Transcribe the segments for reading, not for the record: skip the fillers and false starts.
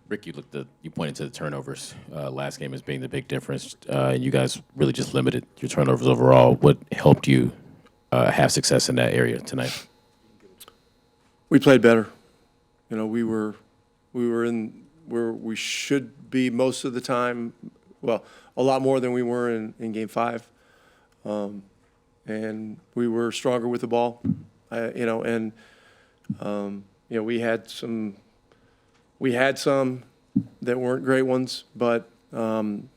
Rick, you pointed to the turnovers last game as being the big difference. And you guys really just limited your turnovers overall. What helped you have success in that area tonight? We played better. We were in where we should be most of the time. Well, a lot more than we were in Game 5. And we were stronger with the ball. We had some that weren't great ones, but when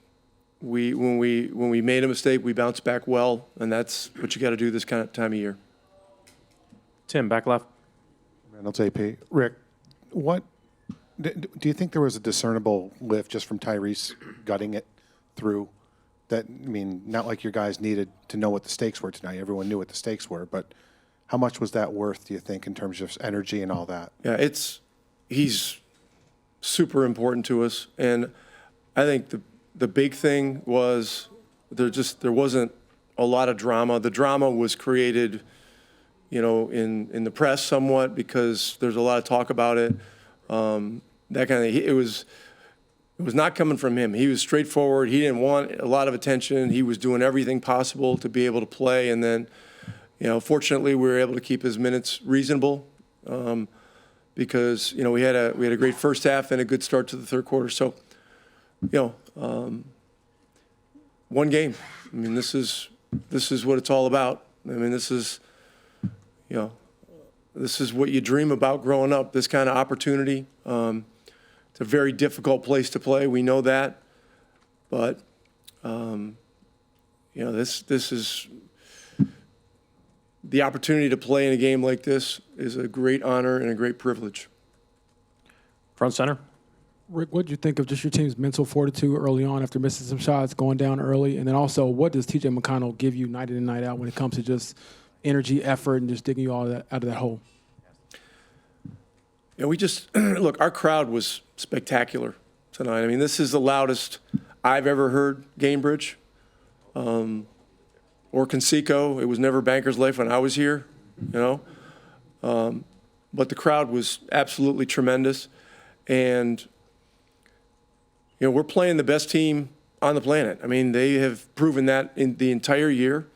we made a mistake, we bounced back well, and that's what you got to do this kind of time of year. Tim, back left. Reynolds AP. Rick, what do you think there was a discernible lift just from Tyrese gutting it through? Not like your guys needed to know what the stakes were tonight. Everyone knew what the stakes were, but how much was that worth, do you think, in terms of energy and all that? Yeah, he's super important to us, and I think the big thing was there wasn't a lot of drama. The drama was created, in the press somewhat because there's a lot of talk about it. That kind of it was not coming from him. He was straightforward. He didn't want a lot of attention. He was doing everything possible to be able to play, and then, fortunately, we were able to keep his minutes reasonable. Because we had a great first half and a good start to the third quarter. So, one game. This is what it's all about. This is what you dream about growing up. This kind of opportunity. It's a very difficult place to play. We know that, but this is. The opportunity to play in a game like this is a great honor and a great privilege. Front center. Rick, what did you think of just your team's mental fortitude early on after missing some shots, going down early? And then also, what does TJ McConnell give you night in and night out when it comes to just energy, effort, and just digging you all out of that hole? We just, look, our crowd was spectacular tonight. This is the loudest I've ever heard Gamebridge. Or Conseco. It was never Bankers Life when I was here, But the crowd was absolutely tremendous. And, we're playing the best team on the planet. They have proven that in the entire year.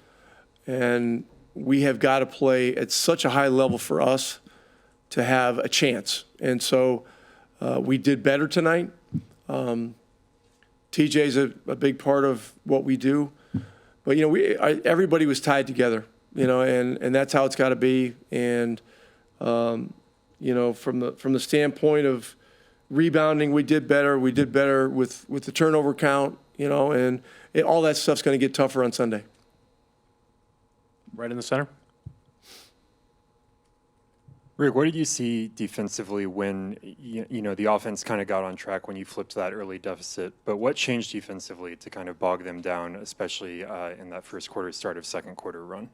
And we have got to play at such a high level for us to have a chance. And so we did better tonight. TJ's a big part of what we do. But, everybody was tied together, and that's how it's got to be. And, from the standpoint of rebounding, we did better. We did better with the turnover count, and all that stuff's going to get tougher on Sunday. Right in the center. Rick, what did you see defensively when the offense kind of got on track when you flipped that early deficit? But what changed defensively to kind of bog them down, especially in that first quarter, start of second quarter run?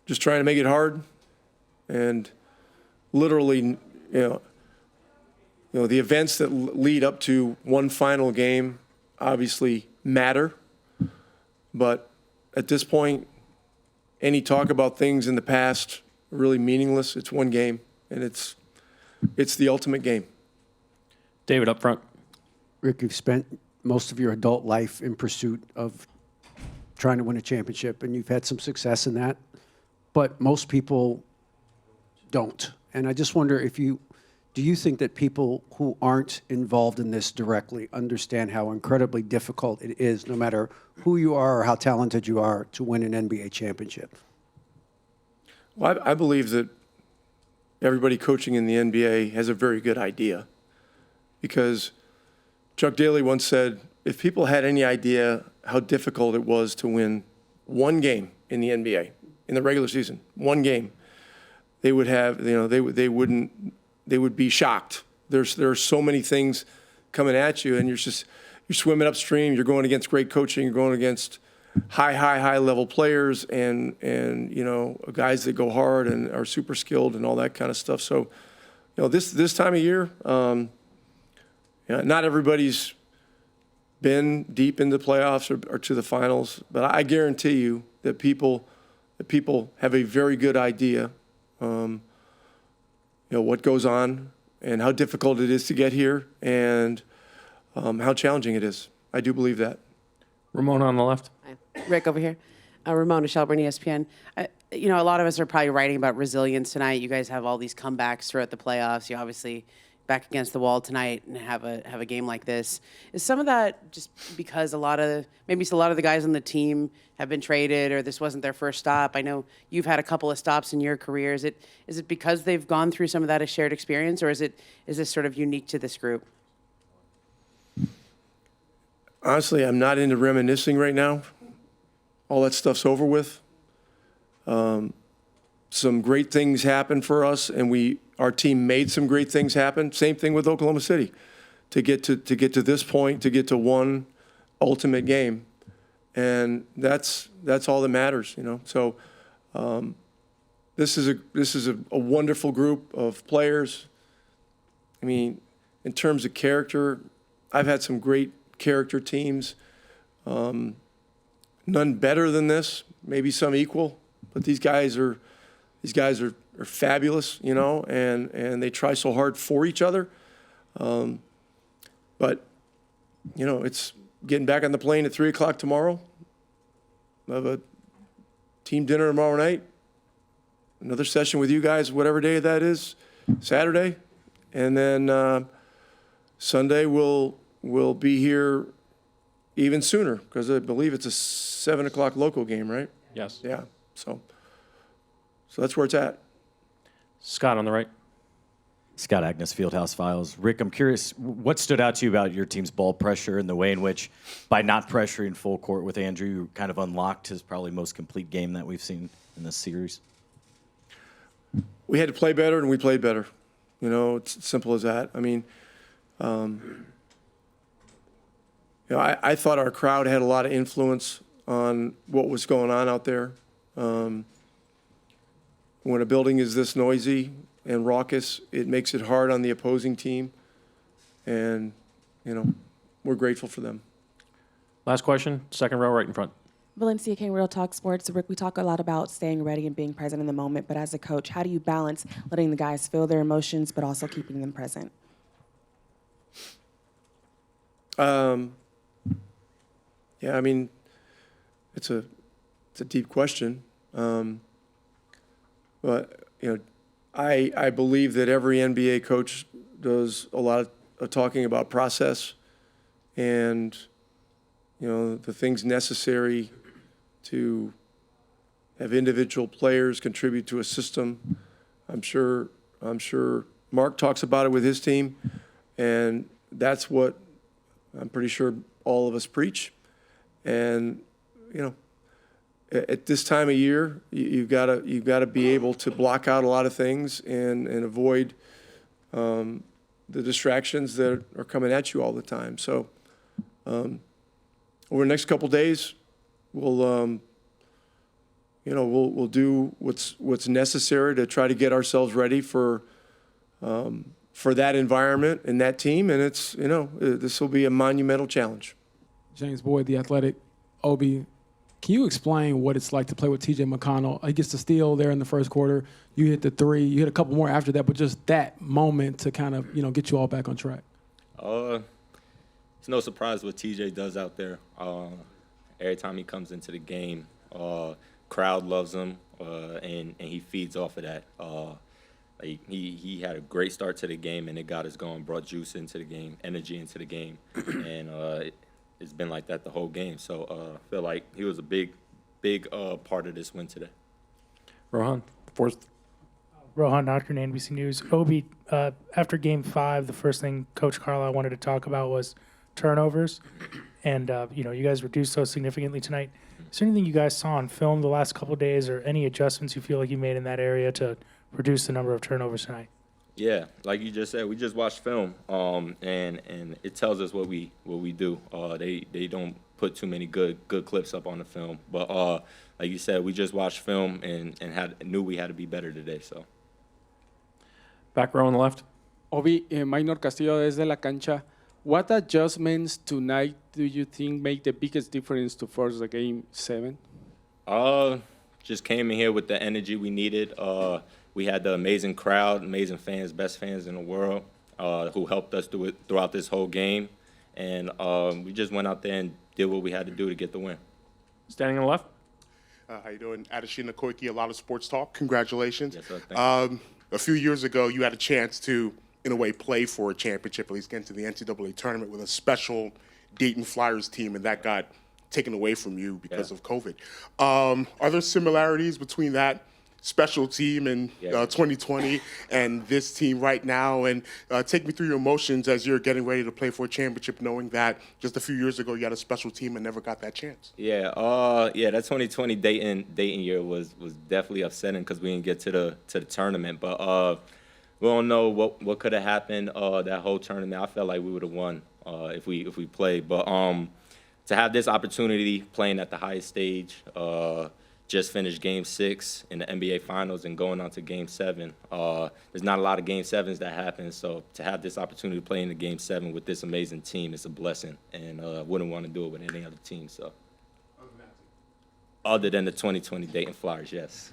Just trying to make it hard, and literally, the events that lead up to one final game obviously matter. But at this point, any talk about things in the past really meaningless. It's one game, and it's the ultimate game. David, up front. Rick, you've spent most of your adult life in pursuit of trying to win a championship, and you've had some success in that, but most people don't. And I just wonder do you think that people who aren't involved in this directly understand how incredibly difficult it is, no matter who you are or how talented you are, to win an NBA championship? Well, I believe that everybody coaching in the NBA has a very good idea, because Chuck Daly once said, if people had any idea how difficult it was to win one game in the NBA, in the regular season, one game, they would have, they would be shocked. There are so many things coming at you, and you're swimming upstream. You're going against great coaching. You're going against high level players, and guys that go hard and are super skilled and all that kind of stuff. So, this time of year, not everybody's been deep into the playoffs or to the finals, but I guarantee you that people have a very good idea, what goes on and how difficult it is to get here and how challenging it is. I do believe that. Ramona on the left. Rick over here. Ramona Shelburne, ESPN. You know, a lot of us are probably writing about resilience tonight. You guys have all these comebacks throughout the playoffs. You obviously back against the wall tonight and have a game like this. Is some of that just because maybe a lot of the guys on the team have been traded or this wasn't their first stop? I know you've had a couple of stops in your career. Is it because they've gone through some of that as shared experience, or is this sort of unique to this group? Honestly, I'm not into reminiscing right now. All that stuff's over with. Some great things happened for us, and our team made some great things happen. Same thing with Oklahoma City, to get to this point, to get to one ultimate game, and that's all that matters, you know. So this is a wonderful group of players. I mean, in terms of character, I've had some great character teams. None better than this. Maybe some equal, but these guys are fabulous, you know, and they try so hard for each other. But you know, it's getting back on the plane at 3:00 tomorrow. I have a team dinner tomorrow night. Another session with you guys, whatever day that is, Saturday, and then Sunday we'll be here even sooner because I believe it's a 7:00 local game, right? Yes. Yeah. So that's where it's at. Scott on the right. Scott Agnes, Fieldhouse Files. Rick, I'm curious, what stood out to you about your team's ball pressure and the way in which, by not pressuring full court with Andrew, you kind of unlocked his probably most complete game that we've seen in this series? We had to play better, and we played better. You know, it's simple as that. I mean, you know, I thought our crowd had a lot of influence on what was going on out there. When a building is this noisy and raucous, it makes it hard on the opposing team. And, you know, we're grateful for them. Last question, second row right in front. Valencia King, Real Talk Sports. Rick, we talk a lot about staying ready and being present in the moment, but as a coach, how do you balance letting the guys feel their emotions but also keeping them present? Yeah, I mean, it's a deep question. But, you know, I believe that every NBA coach does a lot of talking about process and, you know, the things necessary to have individual players contribute to a system. I'm sure Mark talks about it with his team, and that's what I'm pretty sure all of us preach. And, you know, at this time of year, you've got to be able to block out a lot of things and avoid the distractions that are coming at you all the time. So over the next couple days, we'll do what's necessary to try to get ourselves ready for that environment and that team. And it's, you know, this will be a monumental challenge. James Boyd, The Athletic. Obi, can you explain what it's like to play with T.J. McConnell? He gets the steal there in the first quarter. You hit the three. You hit a couple more after that, but just that moment to kind of, you know, get you all back on track. It's no surprise what TJ does out there. Every time he comes into the game, crowd loves him, and he feeds off of that. Like he had a great start to the game, and it got us going, brought juice into the game, energy into the game, and it's been like that the whole game. So I feel like he was a big part of this win today. Rohan, fourth. Rohan Notker, NBC News. Obi, after Game 5, the first thing Coach Carlisle wanted to talk about was turnovers, and you know, you guys reduced those significantly tonight. Is there anything you guys saw on film the last couple of days, or any adjustments you feel like you made in that area to reduce the number of turnovers tonight? Yeah, like you just said, we just watched film, and it tells us what we do. They don't put too many good clips up on the film, but like you said, we just watched film and knew we had to be better today. So back row on the left. Obi, Minor Castillo desde la cancha. What adjustments tonight do you think make the biggest difference to force the game 7? Just came in here with the energy we needed. we had the amazing crowd, amazing fans, best fans in the world, who helped us do it throughout this whole game. And we just went out there and did what we had to do to get the win. Standing on the left. How you doing? Adeshina Koiki, a lot of sports talk. Congratulations. Yes, sir. Thank you. A few years ago, you had a chance to, in a way, play for a championship, at least get into the NCAA tournament with a special Dayton Flyers team, and that got taken away from you because of COVID. Are there similarities between that special team in 2020 and this team right now? And take me through your emotions as you're getting ready to play for a championship, knowing that just a few years ago you had a special team and never got that chance. Yeah, that 2020 Dayton year was definitely upsetting because we didn't get to the tournament. But we don't know what could have happened that whole tournament. I felt like we would have won if we played. But to have this opportunity playing at the highest stage, just finished Game 6 in the NBA Finals and going on to Game 7. There's not a lot of Game 7s that happen, so to have this opportunity to play in the Game 7 with this amazing team is a blessing, and wouldn't want to do it with any other team. So, other than the 2020 Dayton Flyers, yes.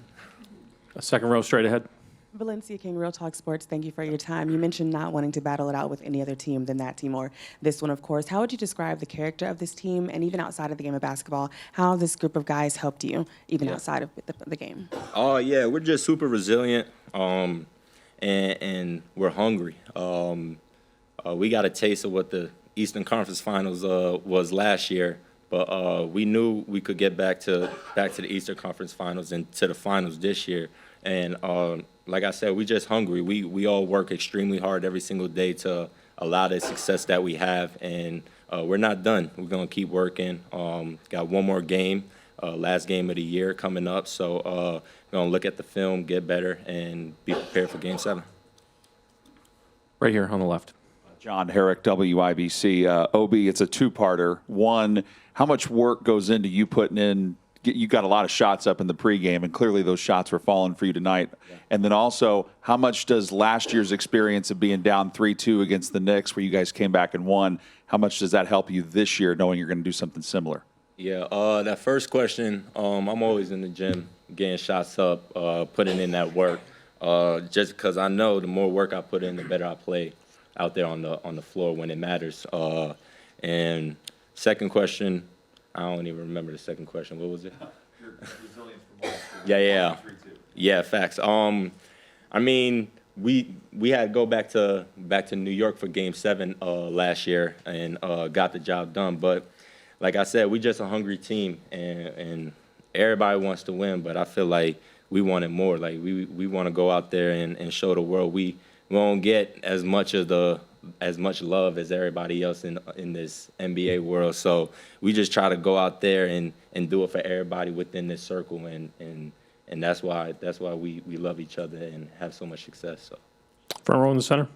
Second row straight ahead. Valencia King, Real Talk Sports, thank you for your time. You mentioned not wanting to battle it out with any other team than that team or this one, of course. How would you describe the character of this team, and even outside of the game of basketball, how this group of guys helped you, even outside of the game? Oh, yeah, we're just super resilient, and we're hungry. We got a taste of what the Eastern Conference Finals was last year, but we knew we could get back to the Eastern Conference Finals and to the finals this year. And like I said, we just hungry. We all work extremely hard every single day to allow the success that we have, and we're not done. We're gonna keep working. Got one more game, last game of the year coming up. So we're gonna look at the film, get better, and be prepared for Game 7. Right here on the left. John Herrick, WIBC. Obi, it's a two-parter. One, how much work goes into you putting in? You got a lot of shots up in the pregame, and clearly those shots were falling for you tonight. Yeah. And then also, how much does last year's experience of being down 3-2 against the Knicks, where you guys came back and won, how much does that help you this year, knowing you're going to do something similar? Yeah, that first question, I'm always in the gym getting shots up, putting in that work, just because I know the more work I put in, the better I play out there on the floor when it matters. And second question, I don't even remember the second question. What was it? Your resilience from last year. Yeah, facts. I mean, we had to go back to New York for Game 7 last year and got the job done. But like I said, we just a hungry team, and everybody wants to win. But I feel like we wanted more. Like we want to go out there and show the world we won't get as much love as everybody else in this NBA world. So we just try to go out there and do it for everybody within this circle, and that's why we love each other and have so much success. So. Front row in the center.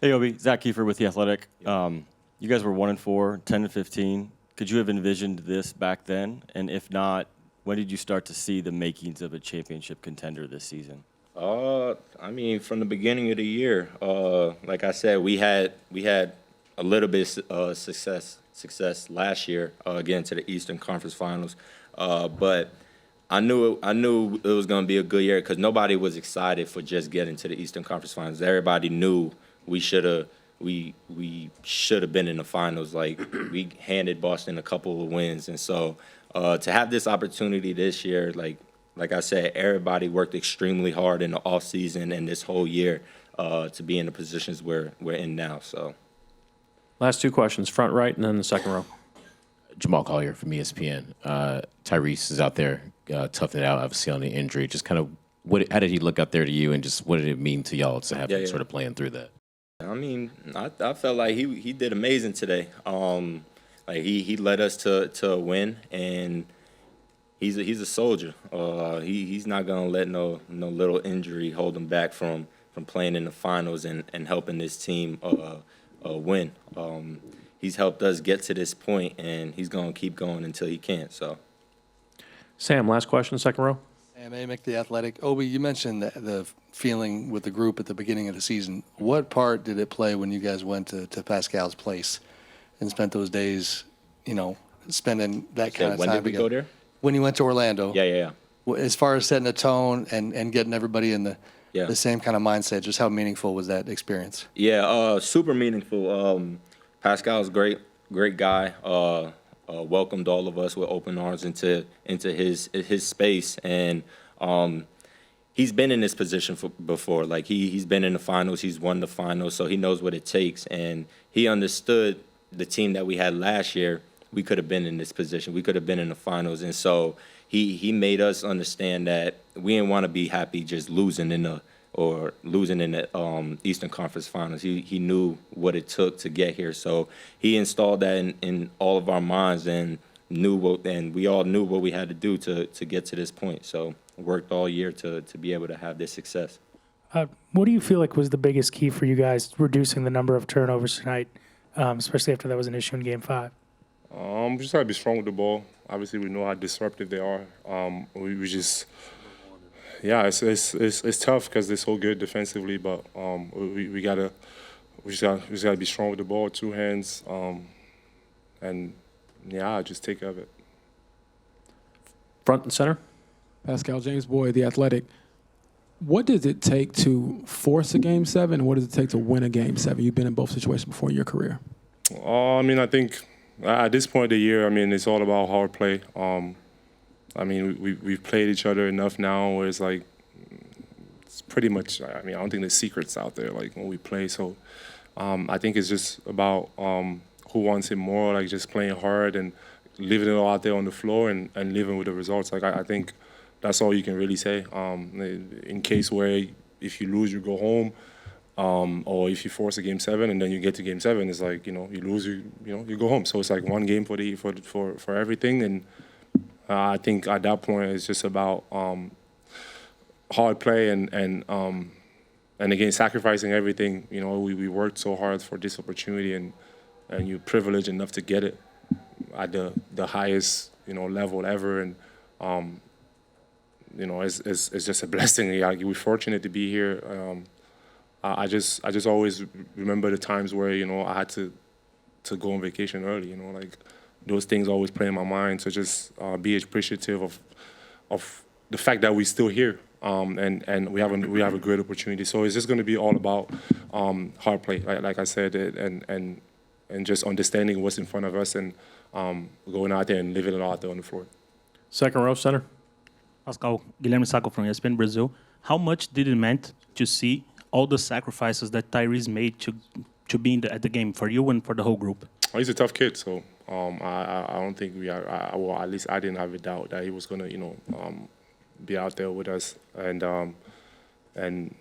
Hey, Obi, Zach Kiefer with The Athletic. You guys were 1-4, 10-15. Could you have envisioned this back then? And if not, when did you start to see the makings of a championship contender this season? I mean, from the beginning of the year, like I said, we had a little bit of success last year, getting to the Eastern Conference Finals. But I knew it was going to be a good year because nobody was excited for just getting to the Eastern Conference Finals. Everybody knew we should have been in the finals. Like, we handed Boston a couple of wins, and so to have this opportunity this year, like I said, everybody worked extremely hard in the offseason and this whole year to be in the positions we're in now. So, last two questions, front right and then the second row. Jamal Collier from ESPN. Tyrese is out there toughing it out, obviously, on the injury. Just kind of, how did he look out there to you, and just what did it mean to y'all to have him sort of playing through that? I mean, I felt like he did amazing today. Like he led us to a win, and he's a soldier. He's not gonna let no little injury hold him back from playing in the finals and helping this team win. He's helped us get to this point, and he's gonna keep going until he can't. So, Sam, last question, second row. Sam Amick, The Athletic. Obi, you mentioned the feeling with the group at the beginning of the season. What part did it play when you guys went to Pascal's place and spent those days, spending that kind of time? When did we go there? When you went to Orlando. Yeah. As far as setting a tone and getting everybody in the Yeah. the same kind of mindset. Just how meaningful was that experience? Yeah, super meaningful. Pascal's great guy. Welcomed all of us with open arms into his space, and he's been in this position before. Like he's been in the finals, he's won the finals, so he knows what it takes, and he understood the team that we had last year. We could have been in this position. We could have been in the finals, and so he made us understand that we didn't want to be happy just losing in the Eastern Conference Finals. He knew what it took to get here, so he installed that in all of our minds, and we all knew what we had to do to get to this point. So worked all year to be able to have this success. What do you feel like was the biggest key for you guys reducing the number of turnovers tonight, especially after that was an issue in Game 5? We just gotta be strong with the ball. Obviously, we know how disruptive they are. We just, yeah, it's tough because they're so good defensively, but we just gotta be strong with the ball, two hands, and yeah, just take care of it. Front and center. Pascal James Boyd, The Athletic. What does it take to force a Game 7, and what does it take to win a Game 7? You've been in both situations before in your career. I mean, I think at this point of the year, I mean, it's all about hard play. I mean, we've played each other enough now where it's like, it's pretty much, I mean, I don't think there's secrets out there, like, when we play. So I think it's just about who wants it more, like just playing hard and leaving it all out there on the floor and living with the results. Like, I think that's all you can really say. In case where if you lose, you go home. Or if you force a Game 7 and then you get to Game 7, it's like, you lose, you go home. So it's like one game for everything. And I think at that point it's just about hard play and again sacrificing everything. We worked so hard for this opportunity, and you're privileged enough to get it at the highest level ever. And it's just a blessing. We're fortunate to be here. I just always remember the times where I had to go on vacation early. Like those things always play in my mind. So just be appreciative of the fact that we're still here, and we have a great opportunity. So it's just going to be all about hard play, like I said, and just understanding what's in front of us and going out there and living it out there on the floor. Second row, center. Pascal, Guilherme Sacco from ESPN Brazil. How much did it mean to see all the sacrifices that Tyrese made to be at the game for you and for the whole group? He's a tough kid, so I don't think we are. Well, at least I didn't have a doubt that he was gonna, be out there with us. And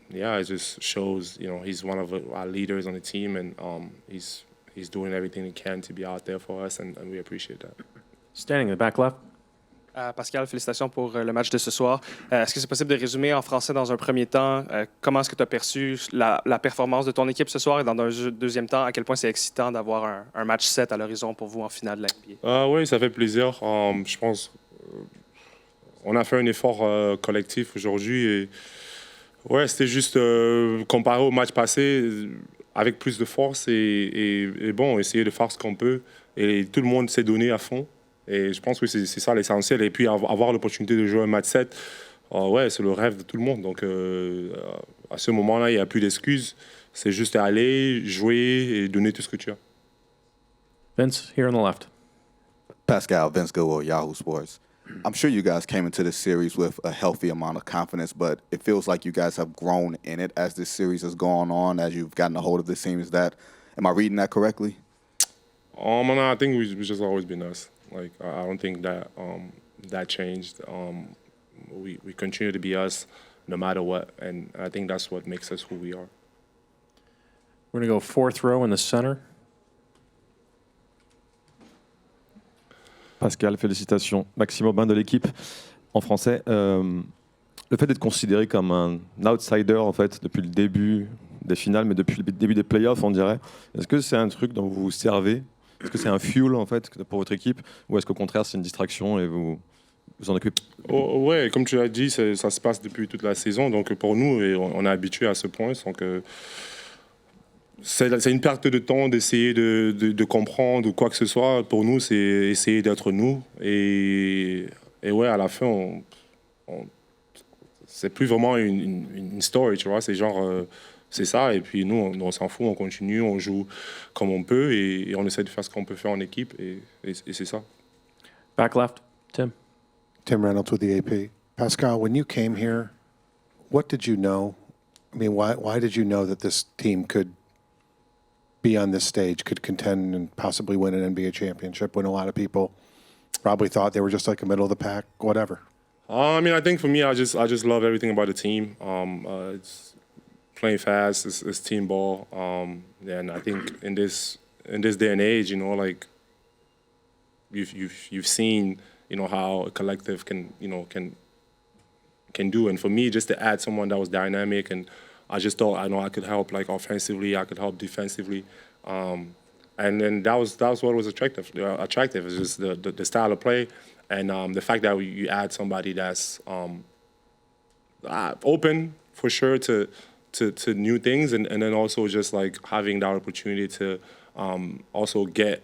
yeah, it just shows, he's one of our leaders on the team, and he's doing everything he can to be out there for us, and we appreciate that. Standing in the back left. Pascal, félicitations pour le match de ce soir. Est-ce que c'est possible de résumer en français dans un premier temps comment est-ce que tu as perçu la performance de ton équipe ce soir, et dans un deuxième temps, à quel point c'est excitant d'avoir un match 7 à l'horizon pour vous en finale de la NBA? Oui, ça fait plaisir. Je pense on a fait un effort collectif aujourd'hui. Et ouais, c'était juste comparé au match passé, avec plus de force et bon, essayer de faire ce qu'on peut. Et tout le monde s'est donné à fond. Et je pense que c'est ça l'essentiel. Et puis avoir l'opportunité de jouer un match 7, ouais, c'est le rêve de tout le monde. Donc à ce moment-là, il n'y a plus d'excuses. C'est juste aller, jouer et donner tout ce que tu as. Vince, here on the left. Pascal, Vince Goodwill, Yahoo Sports. I'm sure you guys came into this series with a healthy amount of confidence, but it feels like you guys have grown in it as this series has gone on, as you've gotten a hold of this team. Am I reading that correctly? I think we've just always been us. Like, I don't think that that changed. We continue to be us no matter what, and I think that's what makes us who we are. We're going to go fourth row in the center. Pascal, félicitations. Maxime Aubin de l'équipe en français. Le fait d'être considéré comme un outsider en fait depuis le début des finales, mais depuis le début des playoffs, on dirait. Est-ce que c'est un truc dont vous vous servez? Est-ce que c'est un fuel en fait pour votre équipe, ou est-ce qu'au contraire c'est une distraction et vous en occupez? Ouais, comme tu l'as dit, ça se passe depuis toute la saison. Donc pour nous, on est habitué à ce point. Donc c'est une perte de temps d'essayer de comprendre ou quoi que ce soit. Pour nous, c'est essayer d'être nous. Et ouais, à la fin, c'est plus vraiment une story, tu vois. C'est genre, c'est ça. Et puis nous, on s'en fout, on continue, on joue comme on peut et on essaie de faire ce qu'on peut faire en équipe et c'est ça. Back left, Tim. Tim Reynolds with the AP. Pascal, when you came here, what did you know? I mean, why did you know that this team could be on this stage, could contend and possibly win an NBA championship when a lot of people probably thought they were just like a middle of the pack, whatever? I mean, I think for me, I just love everything about the team. It's playing fast, it's team ball, and I think in this day and age, you know, like you've seen, you know, how a collective can do. And for me, just to add someone that was dynamic, and I just thought I could help like offensively, I could help defensively, and then that was what was attractive. It's just the style of play, and the fact that you add somebody that's open for sure to new things, and then also just like having that opportunity to also get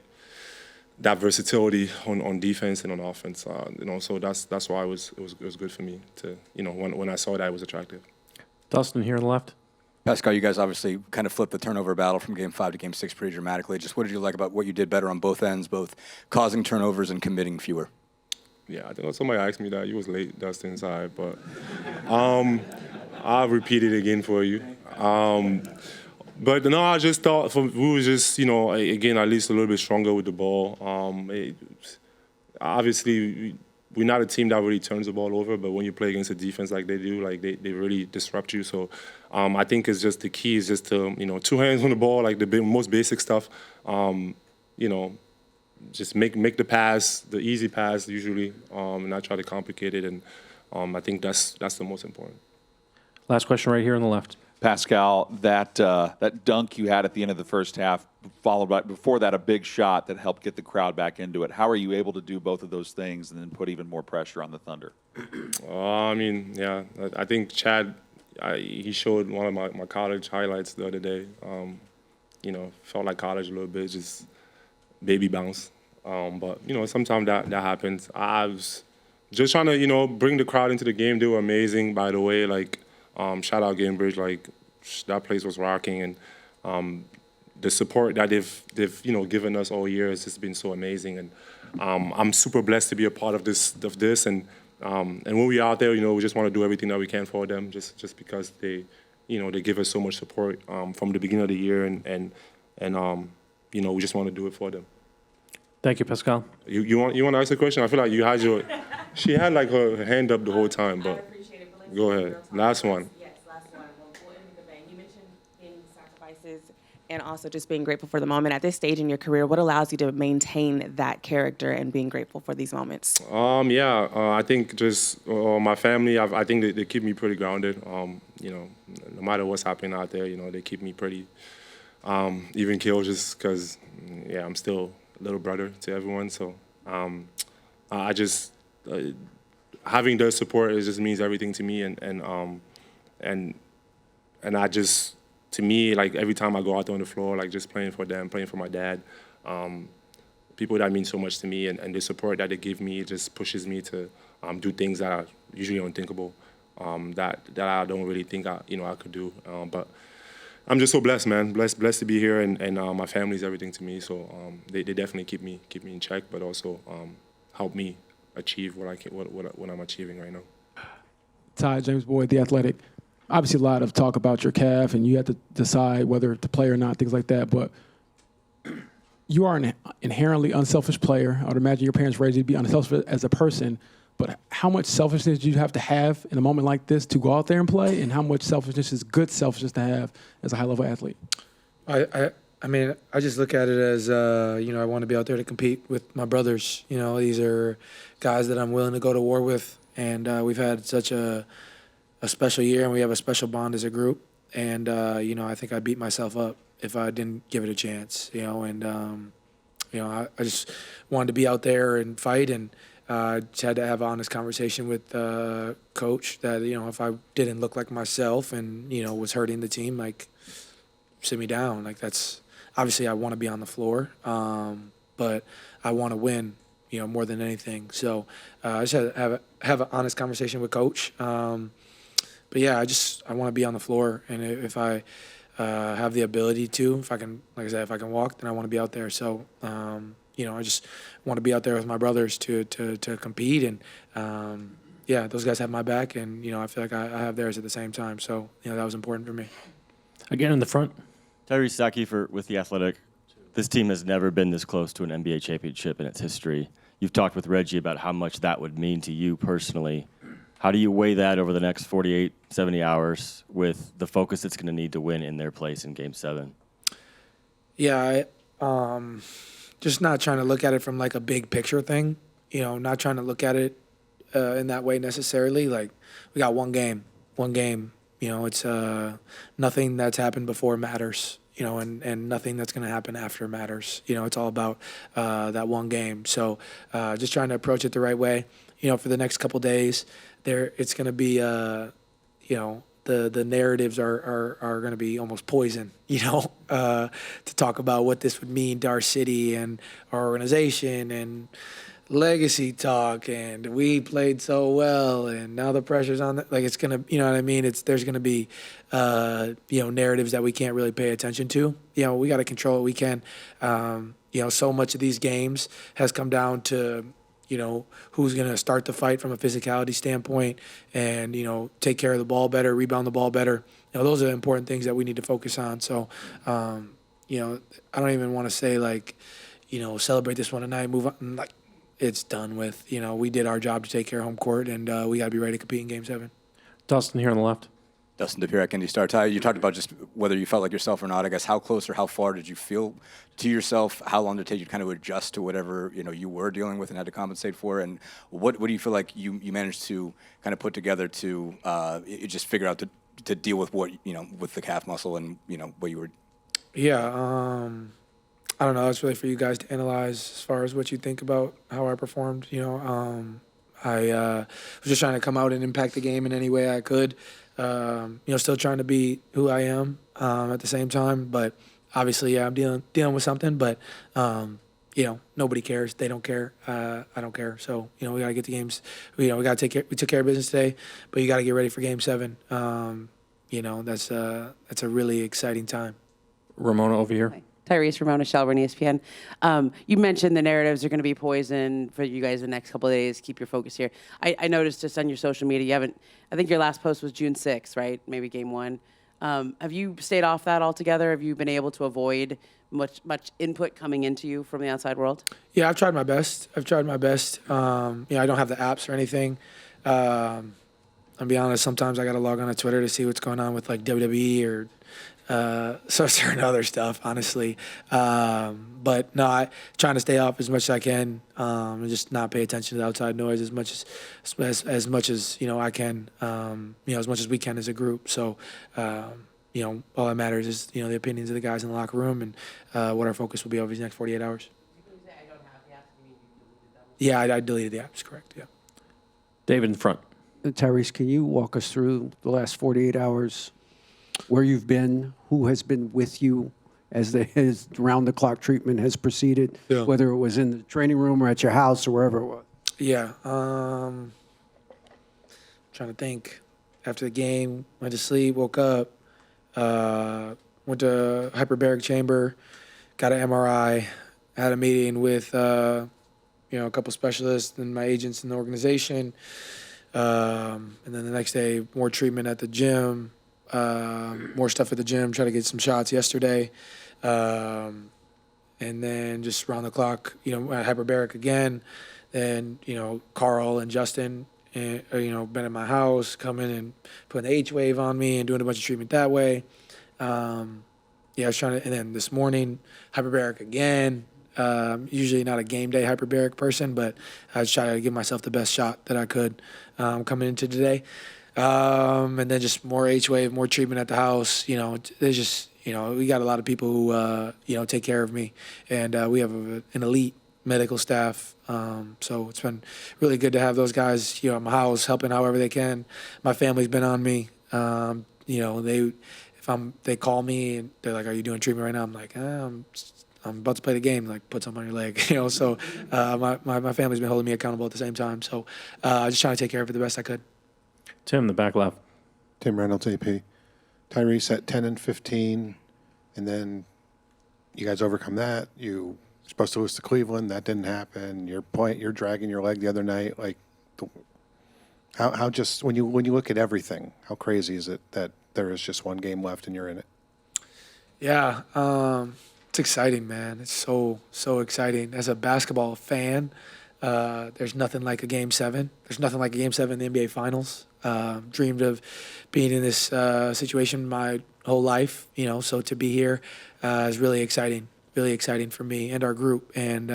that versatility on defense and on offense. You know, so that's why it was good for me to, you know, when I saw that, it was attractive. Dustin here on the left. Pascal, you guys obviously kind of flipped the turnover battle from Game 5 to Game 6 pretty dramatically. Just what did you like about what you did better on both ends, both causing turnovers and committing fewer? Yeah, I think somebody asked me that. You was late, Dustin, sorry, but I'll repeat it again for you. But no, I just thought we were just, you know, again, at least a little bit stronger with the ball. Obviously, we're not a team that really turns the ball over, but when you play against a defense like they do, like they really disrupt you. So I think it's just the key is just to, you know, 2 hands on the ball, like the most basic stuff. You know, just make the pass, the easy pass usually, and not try to complicate it. And I think that's the most important. Last question right here on the left. Pascal, that dunk you had at the end of the first half, followed by before that a big shot that helped get the crowd back into it. How are you able to do both of those things and then put even more pressure on the Thunder? I mean, yeah, I think Chad, he showed one of my college highlights the other day. You know, felt like college a little bit, just baby bounce. But you know, sometimes that happens. I was just trying to, you know, bring the crowd into the game. They were amazing, by the way. Like. Shout out Gamebridge, like that place was rocking, and the support that they've you know given us all year has just been so amazing, and I'm super blessed to be a part of this, and when we're out there, you know, we just want to do everything that we can for them, just because they, you know, they give us so much support from the beginning of the year, and you know, we just want to do it for them. Thank you, Pascal. You want to ask a question? I feel like you had she had like her hand up the whole time, but. Go ahead. Last one. Yes, last one. We'll end with the bang. You mentioned being sacrifices and also just being grateful for the moment. At this stage in your career, what allows you to maintain that character and being grateful for these moments? I think just my family, I think they keep me pretty grounded. You know, no matter what's happening out there, you know, they keep me pretty even killed just because, yeah, I'm still a little brother to everyone. So I just... having their support, it just means everything to me, and I just, to me, like every time I go out there on the floor, like just playing for them, playing for my dad, people that mean so much to me, and the support that they give me, it just pushes me to do things that are usually unthinkable, that I don't really think I could do, but I'm just so blessed, man, blessed to be here, and my family's everything to me, so they definitely keep me in check, but also help me achieve what I'm achieving right now. Ty, James Boyd, The Athletic. Obviously, a lot of talk about your calf, and you have to decide whether to play or not, things like that. But you are an inherently unselfish player. I would imagine your parents raised you to be unselfish as a person. But how much selfishness do you have to have in a moment like this to go out there and play, and how much selfishness is good selfishness to have as a high-level athlete? I mean, I just look at it as, you know, I want to be out there to compete with my brothers. You know, these are guys that I'm willing to go to war with. And we've had such a special year, and we have a special bond as a group. And, you know, I think I'd beat myself up if I didn't give it a chance, you know. And, you know, I just wanted to be out there and fight. And just had to have an honest conversation with Coach that, you know, if I didn't look like myself and, you know, was hurting the team, like, sit me down. Like, that's... Obviously, I want to be on the floor, but I want to win, you know, more than anything. So I just had to have an honest conversation with Coach. yeah, I want to be on the floor, and if I have the ability to, if I can, like I said, if I can walk, then I want to be out there. So, I just want to be out there with my brothers to compete, and yeah, those guys have my back, and I feel like I have theirs at the same time. So, that was important for me. Again in the front. Tyrese Haliburton with The Athletic. This team has never been this close to an NBA championship in its history. You've talked with Reggie about how much that would mean to you personally. How do you weigh that over the next 48, 70 hours with the focus it's going to need to win in their place in Game 7? Yeah, just not trying to look at it from like a big picture thing. Not trying to look at it in that way necessarily. Like, we got one game. It's nothing that's happened before matters. And nothing that's going to happen after matters. It's all about that one game. So just trying to approach it the right way. For the next couple days, it's going to be, the narratives are going to be almost poison, to talk about what this would mean to our city and our organization and legacy talk, and we played so well, and now the pressure's on. Like, it's gonna, you know what I mean? There's gonna be, narratives that we can't really pay attention to. We got to control what we can. So much of these games has come down to, who's gonna start the fight from a physicality standpoint, and take care of the ball better, rebound the ball better. Those are important things that we need to focus on. So, I don't even want to say like, celebrate this one tonight, move on, like. It's done with. We did our job to take care of home court, and we got to be ready to compete in Game 7. Dustin here on the left. Dustin DePierre, Indy Star. Ty, you talked about just whether you felt like yourself or not. I guess how close or how far did you feel to yourself? How long did it take you to kind of adjust to whatever you were dealing with and had to compensate for? And what do you feel like you managed to kind of put together to just figure out to deal with what with the calf muscle and what you were? Yeah. I don't know. That's really for you guys to analyze as far as what you think about how I performed. I was just trying to come out and impact the game in any way I could. Still trying to be who I am at the same time. But obviously, yeah, I'm dealing with something. But nobody cares. They don't care. I don't care. So we gotta get the games. We gotta take care. We took care of business today, but you gotta get ready for Game 7. That's a really exciting time. Ramona over here. Tyrese, Ramona Shelburne, ESPN. You mentioned the narratives are going to be poison for you guys the next couple of days. Keep your focus here. I noticed just on your social media, you haven't. I think your last post was June 6th, right? Maybe Game 1. Have you stayed off that altogether? Have you been able to avoid much input coming into you from the outside world? Yeah, I've tried my best. I don't have the apps or anything. I'll be honest. Sometimes I got to log on to Twitter to see what's going on with like WWE or. Certain other stuff, honestly. But no, I trying to stay off as much as I can, and just not pay attention to the outside noise as much as I can, as much as we can as a group. So, all that matters is the opinions of the guys in the locker room and what our focus will be over these next 48 hours. Yeah, I deleted the apps. Correct. Yeah. David in front. Tyrese, can you walk us through the last 48 hours? Where you've been, who has been with you as his round-the-clock treatment has proceeded, whether it was in the training room or at your house or wherever it was? Yeah. Trying to think. After the game, went to sleep, woke up, went to hyperbaric chamber, got an MRI, had a meeting with a couple specialists and my agents in the organization, and then the next day, more treatment at the gym. More stuff at the gym, try to get some shots yesterday. And then just round the clock, at hyperbaric again. Then, Carl and Justin, been at my house, coming and putting the H-wave on me and doing a bunch of treatment that way. I was trying to, and then this morning, hyperbaric again. Usually not a game day hyperbaric person, but I was trying to give myself the best shot that I could coming into today. And then just more H-wave, more treatment at the house. There's just, we got a lot of people who, take care of me. And we have an elite medical staff. So it's been really good to have those guys, at my house helping however they can. My family's been on me. They call me and they're like, "Are you doing treatment right now?" I'm like, I'm about to play the game. Like, put something on your leg, So my family's been holding me accountable at the same time. So just trying to take care of it the best I could. Tim, the back left. Tim Reynolds, AP. Tyrese at 10 and 15, and then you guys overcome that. You were supposed to lose to Cleveland. That didn't happen. You're dragging your leg the other night. Like, how just when you look at everything, how crazy is it that there is just one game left and you're in it? Yeah, it's exciting, man. It's so exciting. As a basketball fan, there's nothing like a Game 7. There's nothing like a Game 7 in the NBA Finals. Dreamed of being in this situation my whole life, so to be here is really exciting for me and our group. And,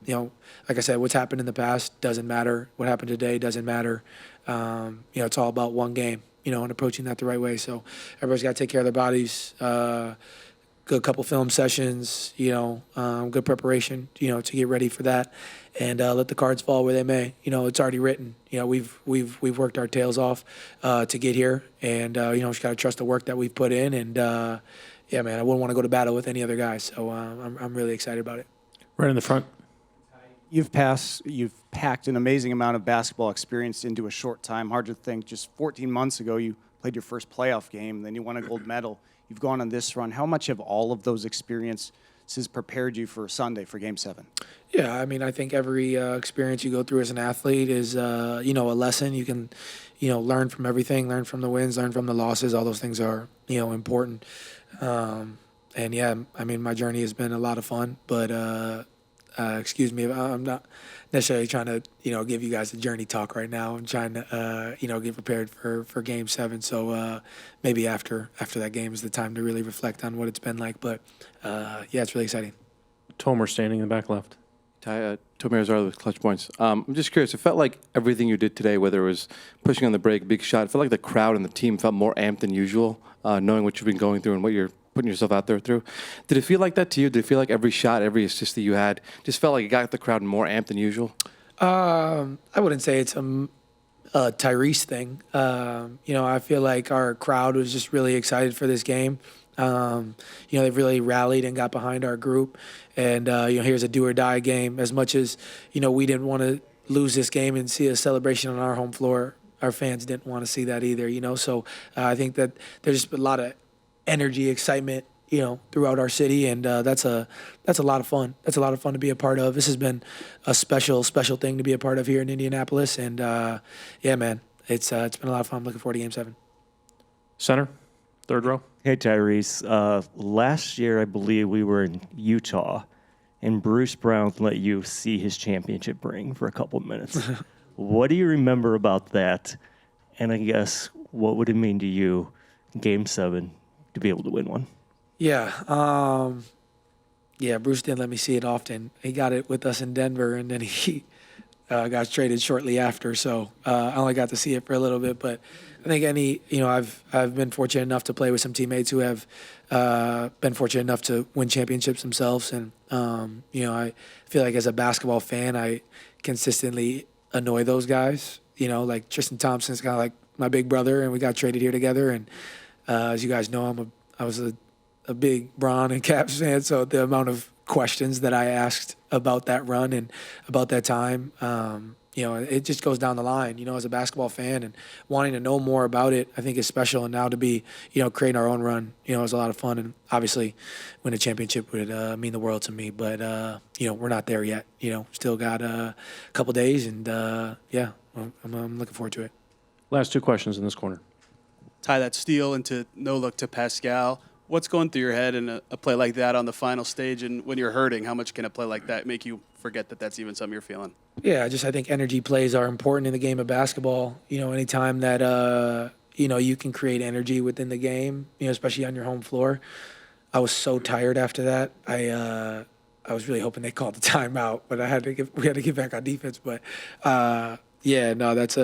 like I said, what's happened in the past doesn't matter. What happened today doesn't matter. It's all about one game, and approaching that the right way. So everybody's got to take care of their bodies, good couple film sessions, good preparation, to get ready for that, and let the cards fall where they may. It's already written. We've worked our tails off to get here, and just got to trust the work that we've put in. And yeah, man, I wouldn't want to go to battle with any other guys. So I'm really excited about it. Right in the front. You've packed an amazing amount of basketball experience into a short time. Hard to think just 14 months ago you played your first playoff game, then you won a gold medal. You've gone on this run. How much have all of those experiences prepared you for Sunday, for Game 7? Yeah, I mean, I think every experience you go through as an athlete is, a lesson. You can, learn from everything, learn from the wins, learn from the losses. All those things are, important. And yeah, I mean, my journey has been a lot of fun, but excuse me, I'm not necessarily trying to, give you guys a journey talk right now. I'm trying to, get prepared for Game 7. So maybe after that game is the time to really reflect on what it's been like. But yeah, it's really exciting. Tomer standing in the back left. Tomer Azar with Clutch Points. I'm just curious. It felt like everything you did today, whether it was pushing on the break, big shot, it felt like the crowd and the team felt more amped than usual, knowing what you've been going through and what you're putting yourself out there through. Did it feel like that to you? Did it feel like every shot, every assist that you had just felt like it got the crowd more amped than usual? I wouldn't say it's a Tyrese thing. I feel like our crowd was just really excited for this game. They've really rallied and got behind our group. And, here's a do or die game. As much as, we didn't want to lose this game and see a celebration on our home floor, our fans didn't want to see that either, So I think that there's just a lot of energy, excitement, throughout our city, and that's a lot of fun. That's a lot of fun to be a part of. This has been a special thing to be a part of here in Indianapolis, and yeah, man, it's been a lot of fun. I'm looking forward to Game 7. Center, third row. Hey, Tyrese. Last year, I believe we were in Utah, and Bruce Brown let you see his championship ring for a couple of minutes. What do you remember about that? And I guess, what would it mean to you, Game 7, to be able to win one? Yeah, Bruce didn't let me see it often. He got it with us in Denver, and then he got traded shortly after. So I only got to see it for a little bit. But I think I've been fortunate enough to play with some teammates who have been fortunate enough to win championships themselves. And I feel like as a basketball fan, I consistently annoy those guys. Like Tristan Thompson's kind of like my big brother, and we got traded here together. And as you guys know, I was a big Bron and Caps fan, so the amount of questions that I asked about that run and about that time, it just goes down the line, as a basketball fan, and wanting to know more about it, I think is special. And now to be, creating our own run, is a lot of fun. And obviously win a championship would mean the world to me, but, we're not there yet, still got a couple days, and yeah, I'm looking forward to it. Last two questions in this corner. Tie that steal into no look to Pascal. What's going through your head in a play like that on the final stage? And when you're hurting, how much can a play like that make you forget that that's even something you're feeling? Yeah, I think energy plays are important in the game of basketball. Anytime that, you can create energy within the game, especially on your home floor. I was so tired after that. I was really hoping they called the timeout, but we had to get back on defense. But, yeah, no, that's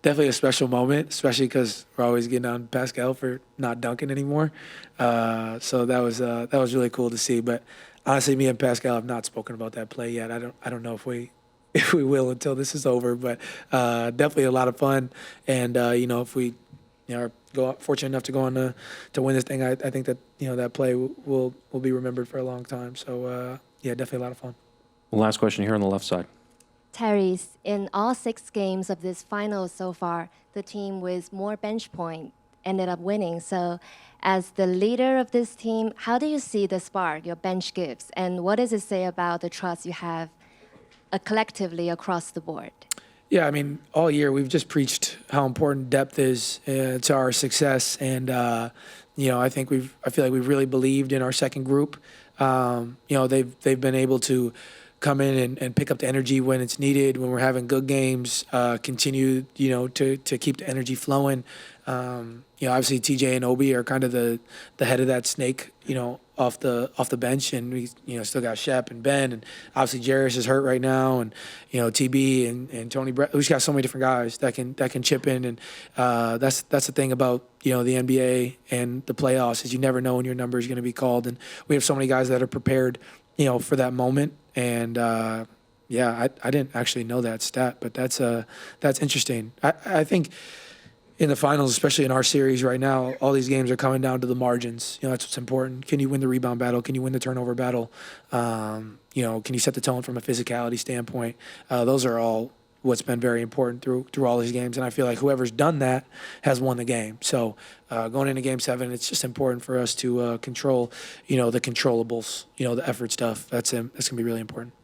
definitely a special moment, especially because we're always getting on Pascal for not dunking anymore. So that was really cool to see. But honestly, me and Pascal have not spoken about that play yet. I don't know if we will until this is over. But definitely a lot of fun. And if we are fortunate enough to go on to win this thing, I think that that play will be remembered for a long time. So yeah, definitely a lot of fun. Last question here on the left side. Tyrese, in all 6 games of this finals so far, the team with more bench point ended up winning. So as the leader of this team, how do you see the spark your bench gives? And what does it say about the trust you have collectively across the board? Yeah, I mean, all year we've just preached how important depth is to our success, and I think I feel like we've really believed in our second group. They've been able to come in and pick up the energy when it's needed, when we're having good games, continue to keep the energy flowing. Obviously TJ and Obi are kind of the head of that snake, off the bench, and we still got Shep and Ben, and obviously Jarris is hurt right now, and TB and Tony Brett. We just got so many different guys that can chip in, and that's the thing about the NBA and the playoffs is you never know when your number is going to be called, and we have so many guys that are prepared for that moment, and I didn't actually know that stat, but that's interesting. I think in the finals, especially in our series right now, all these games are coming down to the margins. That's what's important. Can you win the rebound battle? Can you win the turnover battle? Can you set the tone from a physicality standpoint? Those are all what's been very important through all these games. And I feel like whoever's done that has won the game. So going into Game 7, it's just important for us to control, the controllables, the effort stuff. That's going to be really important.